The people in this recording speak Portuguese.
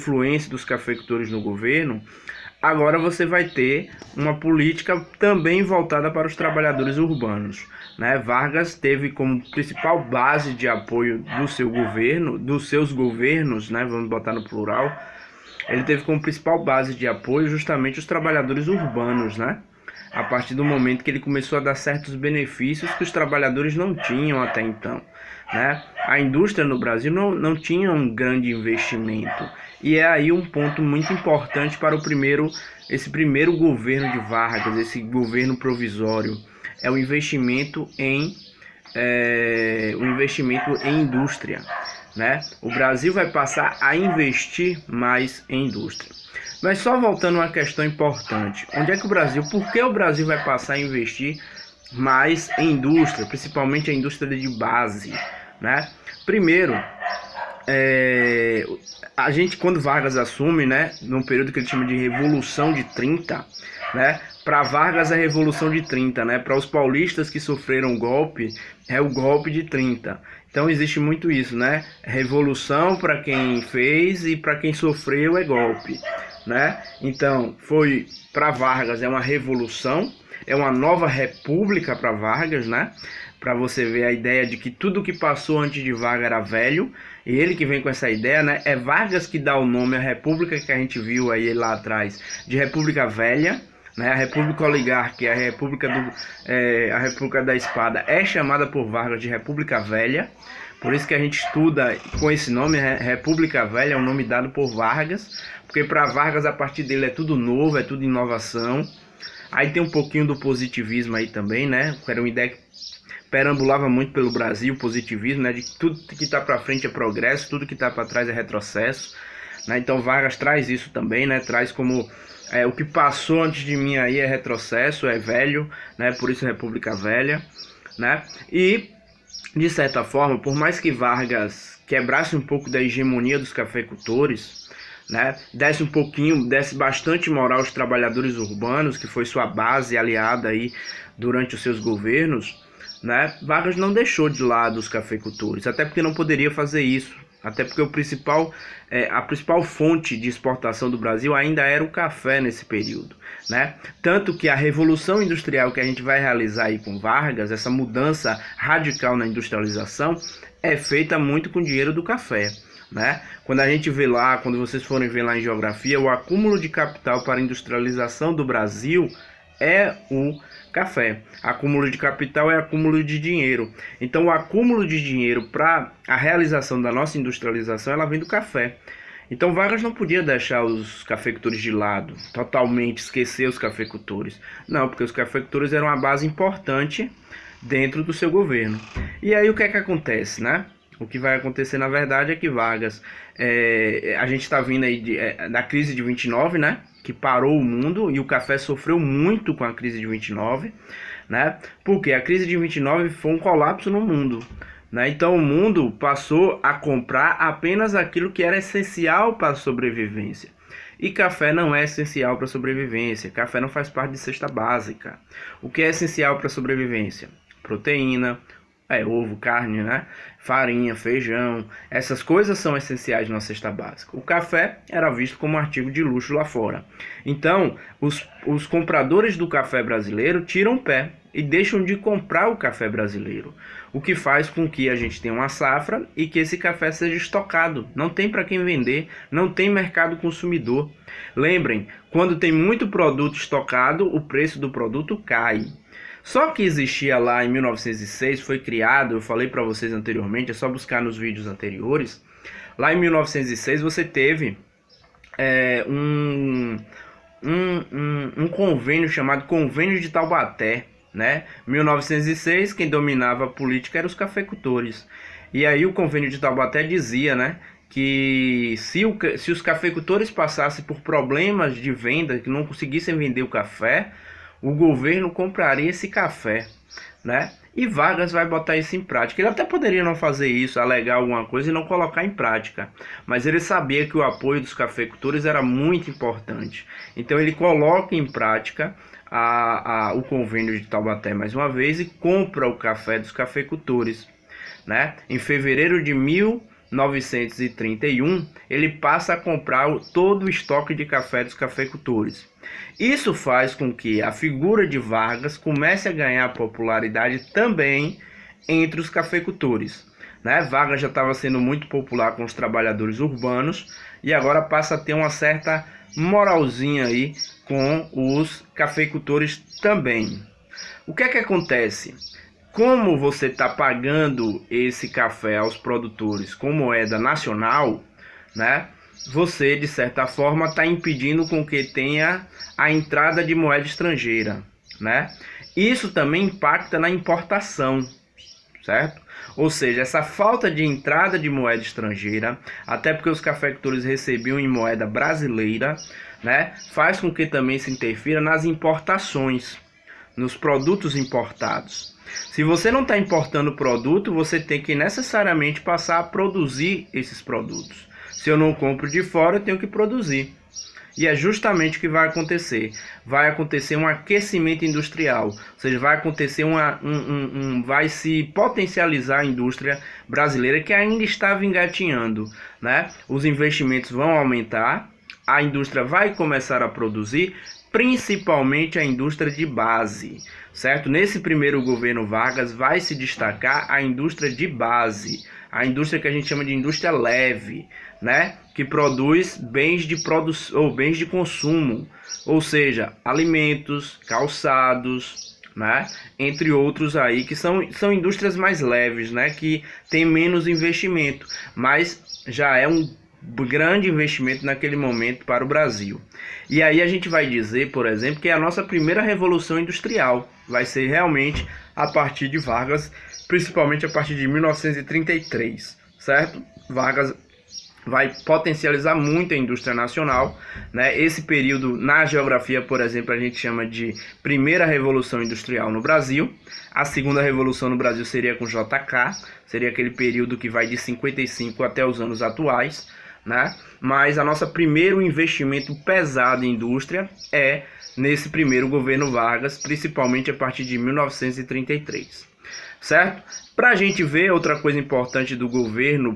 influência dos cafeicultores no governo, agora você vai ter uma política também voltada para os trabalhadores urbanos, né? Vargas teve como principal base de apoio do seu governo, dos seus governos, né? Vamos botar no plural. Ele teve como principal base de apoio justamente os trabalhadores urbanos, né? A partir do momento que ele começou a dar certos benefícios que os trabalhadores não tinham até então, né? A indústria no Brasil não tinha um grande investimento. E é aí um ponto muito importante para esse primeiro governo de Vargas, esse governo provisório, é o investimento em indústria, né? O Brasil vai passar a investir mais em indústria. Mas só voltando a uma questão importante, por que o Brasil vai passar a investir mais em indústria, principalmente a indústria de base, né? Primeiro, a gente, quando Vargas assume, né, num período que ele chama de Revolução de 30, né, para Vargas é a Revolução de 30, né, para os paulistas que sofreram o golpe, é o golpe de 30. Então existe muito isso, né, revolução para quem fez e para quem sofreu é golpe, né. Então foi, para Vargas é uma revolução, é uma nova república para Vargas, né, para você ver a ideia de que tudo que passou antes de Vargas era velho, e ele que vem com essa ideia, né? É Vargas que dá o nome à república que a gente viu aí lá atrás, de República Velha, né? A República Oligárquica, a República da Espada é chamada por Vargas de República Velha, por isso que a gente estuda com esse nome, República Velha, é um nome dado por Vargas, porque para Vargas a partir dele é tudo novo, é tudo inovação. Aí tem um pouquinho do positivismo aí também, né? Era uma ideia que perambulava muito pelo Brasil, o positivismo, né, de que tudo que está para frente é progresso, tudo que está para trás é retrocesso, né? Então Vargas traz isso também, né, traz como o que passou antes de mim aí é retrocesso, é velho, né, por isso República Velha, né? E de certa forma, por mais que Vargas quebrasse um pouco da hegemonia dos cafeicultores, né, desse bastante moral aos trabalhadores urbanos, que foi sua base aliada aí durante os seus governos, né, Vargas não deixou de lado os cafeicultores, até porque não poderia fazer isso, até porque a principal fonte de exportação do Brasil ainda era o café nesse período, né? Tanto que a revolução industrial que a gente vai realizar aí com Vargas, essa mudança radical na industrialização, é feita muito com dinheiro do café, né? Quando a gente vê lá, quando vocês forem ver lá em geografia, o acúmulo de capital para a industrialização do Brasil é o café. Acúmulo de capital é acúmulo de dinheiro. Então o acúmulo de dinheiro para a realização da nossa industrialização, ela vem do café. Então Vargas não podia deixar os cafeicultores de lado, totalmente esquecer os cafeicultores. Não, porque os cafeicultores eram uma base importante dentro do seu governo. E aí o que é que acontece, né? O que vai acontecer na verdade é que Vargas, a gente está vindo aí da crise de 29, né? Que parou o mundo, e o café sofreu muito com a crise de 29, né? Porque a crise de 29 foi um colapso no mundo, né? Então o mundo passou a comprar apenas aquilo que era essencial para a sobrevivência. E café não é essencial para a sobrevivência. Café não faz parte de cesta básica. O que é essencial para a sobrevivência? Proteína, ovo, carne, né? Farinha, feijão, essas coisas são essenciais na cesta básica. O café era visto como um artigo de luxo lá fora. Então, os compradores do café brasileiro tiram o pé e deixam de comprar o café brasileiro, o que faz com que a gente tenha uma safra e que esse café seja estocado. Não tem para quem vender, não tem mercado consumidor. Lembrem, quando tem muito produto estocado, o preço do produto cai. Só que existia lá em 1906, foi criado, eu falei para vocês anteriormente, é só buscar nos vídeos anteriores. Lá em 1906 você teve um convênio chamado Convênio de Taubaté, né? 1906 quem dominava a política eram os cafeicultores. E aí o Convênio de Taubaté dizia, né, que se os cafeicultores passassem por problemas de venda, que não conseguissem vender o café, o governo compraria esse café, né? E Vargas vai botar isso em prática. Ele até poderia não fazer isso, alegar alguma coisa e não colocar em prática, mas ele sabia que o apoio dos cafeicultores era muito importante. Então ele coloca em prática o convênio de Taubaté mais uma vez e compra o café dos cafeicultores, né? Em fevereiro de 1931, ele passa a comprar todo o estoque de café dos cafeicultores. Isso faz com que a figura de Vargas comece a ganhar popularidade também entre os cafeicultores, né? Vargas já estava sendo muito popular com os trabalhadores urbanos e agora passa a ter uma certa moralzinha aí com os cafeicultores também. O que é que acontece? Como você está pagando esse café aos produtores com moeda nacional, né? Você, de certa forma, está impedindo com que tenha a entrada de moeda estrangeira, né? Isso também impacta na importação, certo? Ou seja, essa falta de entrada de moeda estrangeira, até porque os cafeicultores recebiam em moeda brasileira, né? Faz com que também se interfira nas importações, nos produtos importados. Se você não está importando produto, você tem que necessariamente passar a produzir esses produtos. Se eu não compro de fora, eu tenho que produzir. E é justamente o que vai acontecer. Vai acontecer um aquecimento industrial. Ou seja, vai acontecer vai se potencializar a indústria brasileira que ainda estava engatinhando, né? Os investimentos vão aumentar, a indústria vai começar a produzir, principalmente a indústria de base, certo? Nesse primeiro governo Vargas vai se destacar a indústria de base, a indústria que a gente chama de indústria leve, né? Que produz bens de produção ou bens de consumo, ou seja, alimentos, calçados, né? Entre outros aí que são indústrias mais leves, né? Que tem menos investimento, mas já é um grande investimento naquele momento para o Brasil. E aí a gente vai dizer, por exemplo, que a nossa primeira revolução industrial vai ser realmente a partir de Vargas, principalmente a partir de 1933, certo? Vargas vai potencializar muito a indústria nacional, né? Esse período na geografia, por exemplo, a gente chama de primeira revolução industrial no Brasil. A segunda revolução no Brasil seria com JK, seria aquele período que vai de 55 até os anos atuais, né? Mas a nossa primeiro investimento pesado em indústria é nesse primeiro governo Vargas, principalmente a partir de 1933, certo? Para a gente ver outra coisa importante do governo